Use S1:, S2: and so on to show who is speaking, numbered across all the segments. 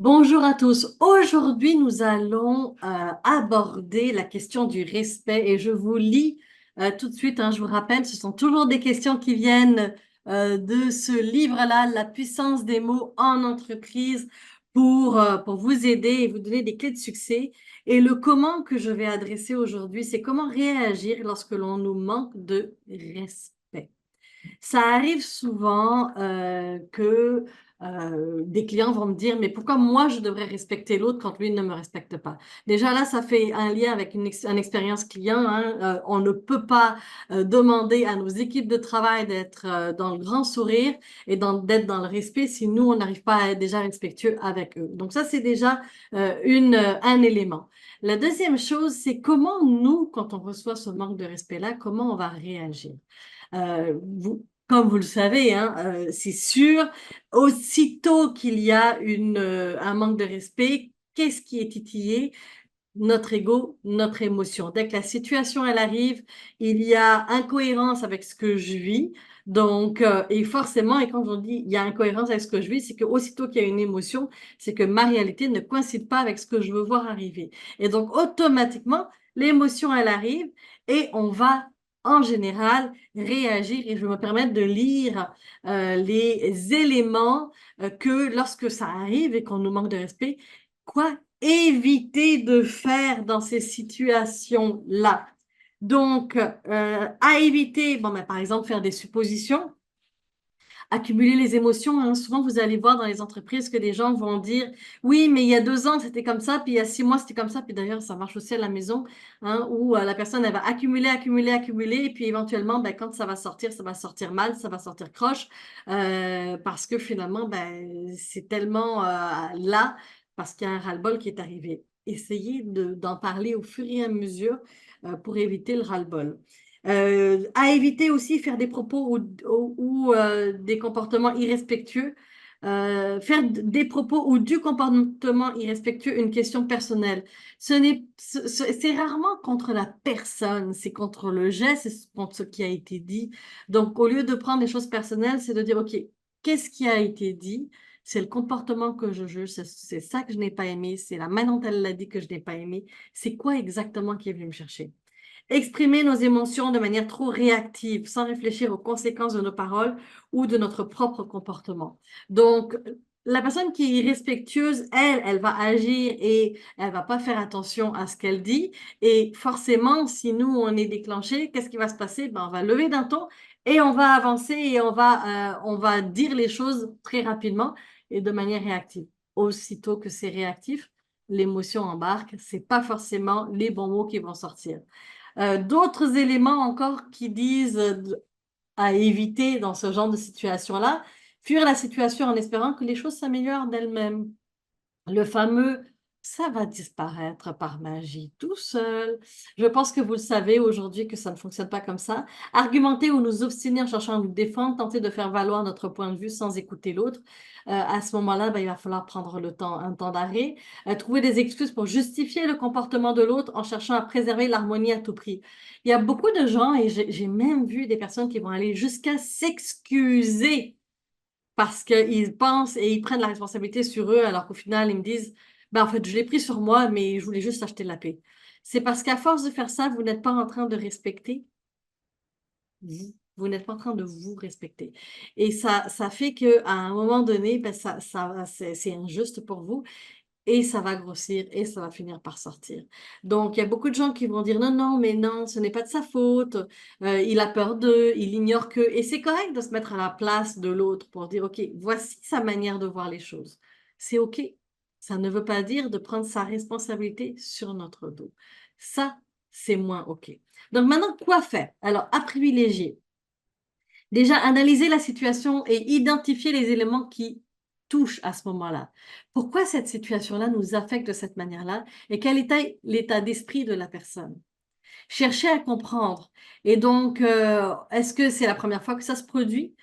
S1: Bonjour à tous. Aujourd'hui, nous allons aborder la question du respect et je vous lis tout de suite, hein, je vous rappelle, ce sont toujours des questions qui viennent de ce livre-là, La puissance des mots en entreprise, pour vous aider et vous donner des clés de succès. Et le comment que je vais adresser aujourd'hui, c'est comment réagir lorsque l'on nous manque de respect. Ça arrive souvent que des clients vont me dire, mais pourquoi moi je devrais respecter l'autre quand lui ne me respecte pas? Déjà là, ça fait un lien avec une expérience client, hein. On ne peut pas demander à nos équipes de travail d'être dans le grand sourire et d'être dans le respect si nous, on n'arrive pas à être déjà respectueux avec eux. Donc ça, c'est déjà un élément. La deuxième chose, c'est comment nous, quand on reçoit ce manque de respect-là, comment on va réagir? Comme vous le savez, hein, c'est sûr, aussitôt qu'il y a un manque de respect, qu'est-ce qui est titillé? Notre ego, notre émotion. Dès que la situation, elle arrive, il y a incohérence avec ce que je vis. Donc, et forcément, et quand on dit il y a incohérence avec ce que je vis, c'est qu'aussitôt qu'il y a une émotion, c'est que ma réalité ne coïncide pas avec ce que je veux voir arriver. Et donc, automatiquement, l'émotion, elle arrive et on va, en général, réagir. Et je vais me permettre de lire les éléments que lorsque ça arrive et qu'on nous manque de respect, quoi éviter de faire dans ces situations-là. Donc, à éviter, bon, ben, par exemple, faire des suppositions, accumuler les émotions, hein. Souvent, vous allez voir dans les entreprises que des gens vont dire, oui, mais il y a 2 ans, c'était comme ça, puis il y a 6 mois, c'était comme ça, puis d'ailleurs, ça marche aussi à la maison, hein, où la personne, elle va accumuler, accumuler, accumuler, et puis éventuellement, ben, quand ça va sortir mal, ça va sortir croche, parce que finalement, ben, c'est tellement là, parce qu'il y a un ras-le-bol qui est arrivé. Essayez d'en parler au fur et à mesure pour éviter le ras-le-bol. À éviter aussi faire des propos ou des comportements irrespectueux. Faire des propos ou du comportement irrespectueux une question personnelle. C'est rarement contre la personne, c'est contre le geste, c'est contre ce qui a été dit. Donc, au lieu de prendre des choses personnelles, c'est de dire, OK, qu'est-ce qui a été dit? C'est le comportement que je juge, c'est ça que je n'ai pas aimé, c'est la manière dont elle l'a dit que je n'ai pas aimé. C'est quoi exactement qui est venu me chercher? Exprimer nos émotions de manière trop réactive, sans réfléchir aux conséquences de nos paroles ou de notre propre comportement. Donc, la personne qui est irrespectueuse, elle va agir et elle va pas faire attention à ce qu'elle dit. Et forcément, si nous, on est déclenché, qu'est-ce qui va se passer? Ben, on va lever d'un ton et on va avancer et on va dire les choses très rapidement et de manière réactive. Aussitôt que c'est réactif, l'émotion embarque, c'est pas forcément les bons mots qui vont sortir. D'autres éléments encore qui disent à éviter dans ce genre de situation-là, fuir la situation en espérant que les choses s'améliorent d'elles-mêmes. Le fameux «ça va disparaître par magie tout seul». Je pense que vous le savez aujourd'hui que ça ne fonctionne pas comme ça. Argumenter ou nous obstiner en cherchant à nous défendre, tenter de faire valoir notre point de vue sans écouter l'autre. À ce moment-là, ben, il va falloir prendre un temps d'arrêt, trouver des excuses pour justifier le comportement de l'autre en cherchant à préserver l'harmonie à tout prix. Il y a beaucoup de gens et j'ai même vu des personnes qui vont aller jusqu'à s'excuser parce qu'ils pensent et ils prennent la responsabilité sur eux, alors qu'au final, ils me disent: «Ben, en fait, je l'ai pris sur moi, mais je voulais juste acheter la paix». C'est parce qu'à force de faire ça, vous n'êtes pas en train de respecter vous. Vous n'êtes pas en train de vous respecter et ça fait qu'à un moment donné, ben, c'est injuste pour vous et ça va grossir et ça va finir par sortir. Donc il y a beaucoup de gens qui vont dire: «Non, non, mais non, ce n'est pas de sa faute, il a peur d'eux, il ignore que» et c'est correct de se mettre à la place de l'autre pour dire: «OK, voici sa manière de voir les choses». C'est OK. Ça ne veut pas dire de prendre sa responsabilité sur notre dos. Ça, c'est moins OK. Donc maintenant, quoi faire? Alors, à privilégier. Déjà, analyser la situation et identifier les éléments qui touchent à ce moment-là. Pourquoi cette situation-là nous affecte de cette manière-là et quel est l'état d'esprit de la personne? Chercher à comprendre et donc est-ce que c'est la première fois que ça se produit?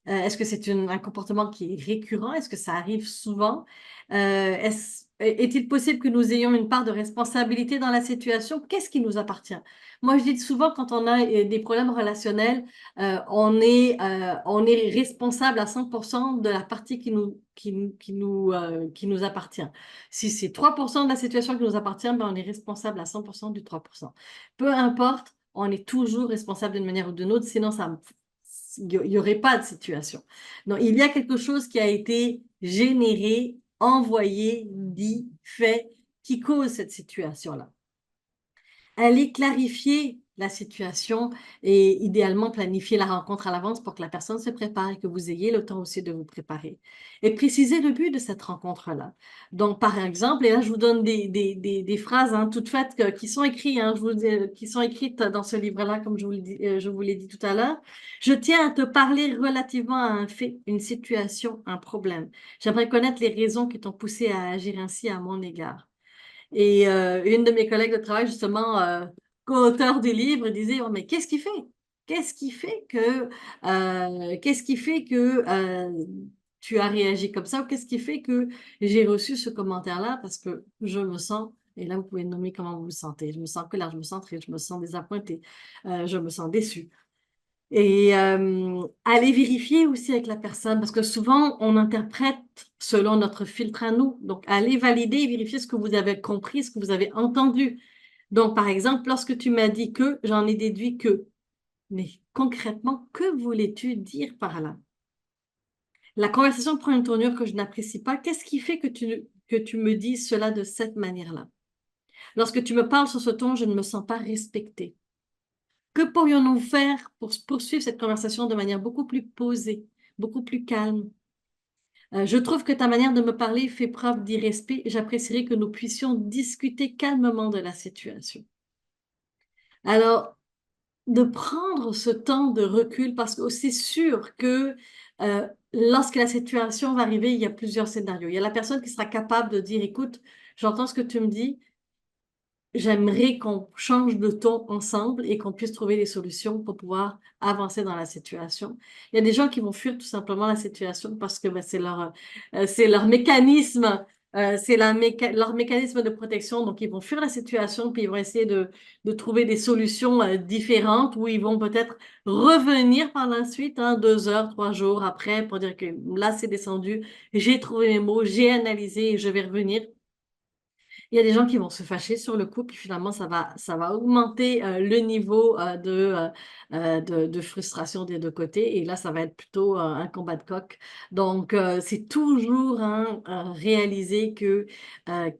S1: Est-ce que c'est un comportement qui est récurrent? Est-ce que ça arrive souvent? Est-il possible que nous ayons une part de responsabilité dans la situation? Qu'est-ce qui nous appartient? Moi, je dis souvent, quand on a des problèmes relationnels, on est responsable à 100% de la partie qui nous appartient. Si c'est 3% de la situation qui nous appartient, ben on est responsable à 100% du 3%. Peu importe, on est toujours responsable d'une manière ou d'une autre, sinon il n'y aurait pas de situation. Donc, il y a quelque chose qui a été généré, envoyé, dit, fait, qui cause cette situation-là. Aller clarifier la situation et idéalement planifier la rencontre à l'avance pour que la personne se prépare et que vous ayez le temps aussi de vous préparer. Et préciser le but de cette rencontre-là. Donc, par exemple, et là, je vous donne des phrases toutes faites qui sont écrites, qui sont écrites dans ce livre-là, comme je vous l'ai dit tout à l'heure. Je tiens à te parler relativement à un fait, une situation, un problème. J'aimerais connaître les raisons qui t'ont poussé à agir ainsi à mon égard. Et une de mes collègues de travail, justement, co-auteur du livre, disait, oh, mais qu'est-ce qui fait? Qu'est-ce qui fait que tu as réagi comme ça? Ou qu'est-ce qui fait que j'ai reçu ce commentaire-là? Parce que je me sens, et là, vous pouvez nommer comment vous vous sentez. Je me sens colère, je me sens triste, je me sens désappointée, je me sens déçue. Et aller vérifier aussi avec la personne, parce que souvent, on interprète selon notre filtre à nous. Donc, aller valider et vérifier ce que vous avez compris, ce que vous avez entendu. Donc, par exemple, lorsque tu m'as dit que, j'en ai déduit que. Mais concrètement, que voulais-tu dire par là? La conversation prend une tournure que je n'apprécie pas. Qu'est-ce qui fait que tu me dis cela de cette manière-là? Lorsque tu me parles sur ce ton, je ne me sens pas respectée. Que pourrions-nous faire pour poursuivre cette conversation de manière beaucoup plus posée, beaucoup plus calme? Je trouve que ta manière de me parler fait preuve d'irrespect. J'apprécierais que nous puissions discuter calmement de la situation. Alors, de prendre ce temps de recul, parce que c'est sûr que lorsque la situation va arriver, il y a plusieurs scénarios. Il y a la personne qui sera capable de dire, écoute, j'entends ce que tu me dis, j'aimerais qu'on change de ton ensemble et qu'on puisse trouver des solutions pour pouvoir avancer dans la situation. Il y a des gens qui vont fuir tout simplement la situation parce que ben, c'est leur mécanisme, leur mécanisme de protection. Donc, ils vont fuir la situation puis ils vont essayer de trouver des solutions différentes où ils vont peut-être revenir par la suite, 2 heures, 3 jours après pour dire que là, c'est descendu, j'ai trouvé mes mots, j'ai analysé et je vais revenir. Il y a des gens qui vont se fâcher sur le coup, puis finalement, ça va augmenter le niveau de frustration des deux côtés. Et là, ça va être plutôt un combat de coq. Donc, c'est toujours réaliser que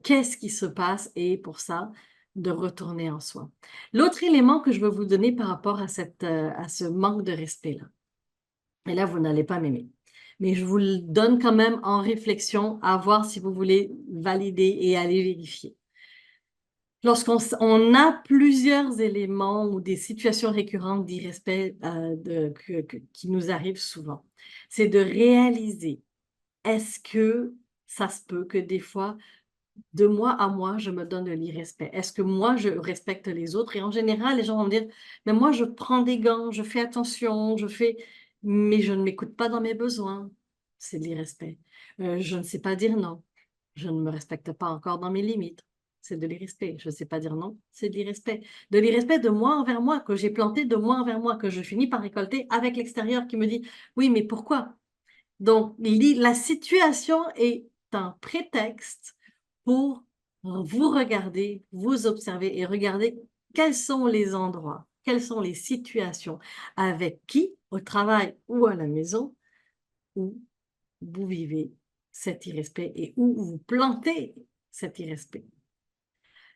S1: qu'est-ce qui se passe et pour ça, de retourner en soi. L'autre élément que je veux vous donner par rapport à ce manque de respect-là, et là, vous n'allez pas m'aimer. Mais je vous le donne quand même en réflexion à voir si vous voulez valider et aller vérifier. Lorsqu'on a plusieurs éléments ou des situations récurrentes d'irrespect qui nous arrivent souvent, c'est de réaliser, est-ce que ça se peut que des fois, de moi à moi, je me donne de l'irrespect? Est-ce que moi, je respecte les autres? Et en général, les gens vont me dire, mais moi, je prends des gants, je fais attention, mais je ne m'écoute pas dans mes besoins. C'est de l'irrespect. Je ne sais pas dire non. Je ne me respecte pas encore dans mes limites. C'est de l'irrespect. Je ne sais pas dire non, c'est de l'irrespect. De l'irrespect de moi envers moi, que j'ai planté de moi envers moi, que je finis par récolter avec l'extérieur qui me dit, oui, mais pourquoi? Donc, la situation est un prétexte pour vous regarder, vous observer et regarder quels sont les endroits, quelles sont les situations avec qui, au travail ou à la maison, où vous vivez cet irrespect et où vous plantez cet irrespect.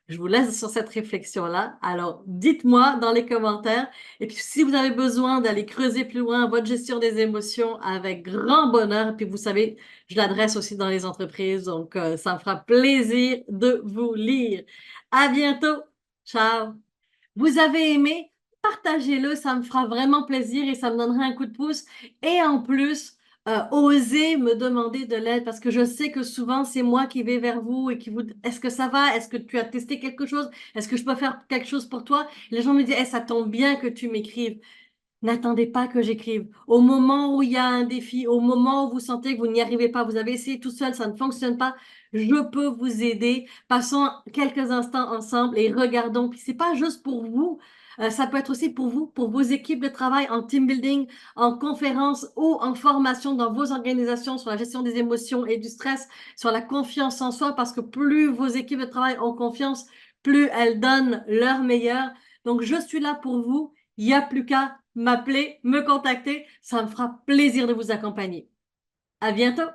S1: Je vous laisse sur cette réflexion-là. Alors, dites-moi dans les commentaires. Et puis, si vous avez besoin d'aller creuser plus loin votre gestion des émotions, avec grand bonheur. Et puis, vous savez, je l'adresse aussi dans les entreprises. Donc, ça me fera plaisir de vous lire. À bientôt. Ciao. Vous avez aimé? Partagez-le, ça me fera vraiment plaisir et ça me donnera un coup de pouce. Et en plus, osez me demander de l'aide parce que je sais que souvent, c'est moi qui vais vers vous et qui vous... Est-ce que ça va? Est-ce que tu as testé quelque chose? Est-ce que je peux faire quelque chose pour toi? Les gens me disent, ça tombe bien que tu m'écrives. N'attendez pas que j'écrive. Au moment où il y a un défi, au moment où vous sentez que vous n'y arrivez pas, vous avez essayé tout seul, ça ne fonctionne pas, je peux vous aider. Passons quelques instants ensemble et regardons. Puis c'est pas juste pour vous, ça peut être aussi pour vous, pour vos équipes de travail en team building, en conférence ou en formation dans vos organisations sur la gestion des émotions et du stress, sur la confiance en soi, parce que plus vos équipes de travail ont confiance, plus elles donnent leur meilleur. Donc, je suis là pour vous. Il n'y a plus qu'à m'appeler, me contacter. Ça me fera plaisir de vous accompagner. À bientôt!